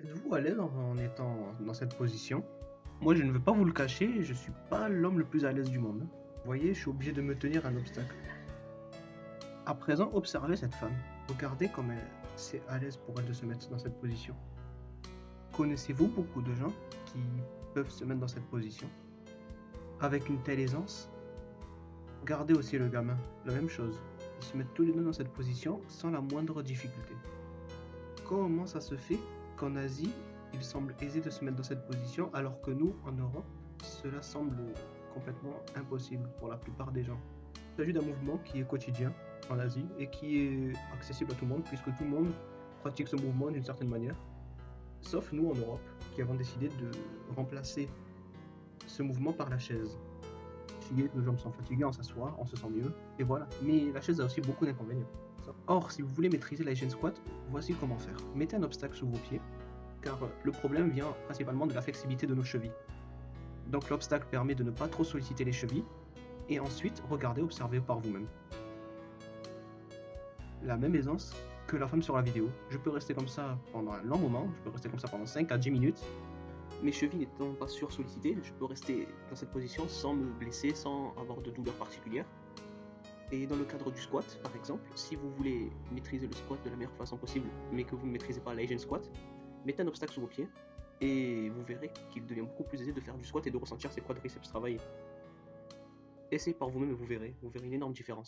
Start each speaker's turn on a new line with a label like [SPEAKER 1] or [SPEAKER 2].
[SPEAKER 1] Êtes-vous à l'aise en étant dans cette position? Moi, je ne veux pas vous le cacher, je suis pas l'homme le plus à l'aise du monde. Vous voyez, je suis obligé de me tenir à un obstacle. À présent, observez cette femme. Regardez comme c'est à l'aise pour elle de se mettre dans cette position. Connaissez-vous beaucoup de gens qui peuvent se mettre dans cette position avec une telle aisance? Regardez aussi le gamin, la même chose. Ils se mettent tous les deux dans cette position sans la moindre difficulté. Comment ça se fait qu'en Asie, il semble aisé de se mettre dans cette position alors que nous, en Europe, cela semble complètement impossible pour la plupart des gens? Il s'agit d'un mouvement qui est quotidien en Asie et qui est accessible à tout le monde puisque tout le monde pratique ce mouvement d'une certaine manière, sauf nous en Europe qui avons décidé de remplacer ce mouvement par la chaise. Nos jambes sont fatiguées, on s'assoit, on se sent mieux, et voilà. Mais la chaise a aussi beaucoup d'inconvénients. Or, si vous voulez maîtriser la chaîne squat, voici comment faire. Mettez un obstacle sous vos pieds, car le problème vient principalement de la flexibilité de nos chevilles. Donc l'obstacle permet de ne pas trop solliciter les chevilles, et ensuite, regardez, observez par vous-même. La même aisance que la femme sur la vidéo. Je peux rester comme ça pendant un long moment, je peux rester comme ça pendant 5 à 10 minutes. Mes chevilles n'étant pas sursollicitées, je peux rester dans cette position sans me blesser, sans avoir de douleur particulière. Et dans le cadre du squat, par exemple, si vous voulez maîtriser le squat de la meilleure façon possible, mais que vous ne maîtrisez pas l'Asian squat, mettez un obstacle sous vos pieds, et vous verrez qu'il devient beaucoup plus aisé de faire du squat et de ressentir ses quadriceps travailler. Essayez par vous-même et vous verrez une énorme différence.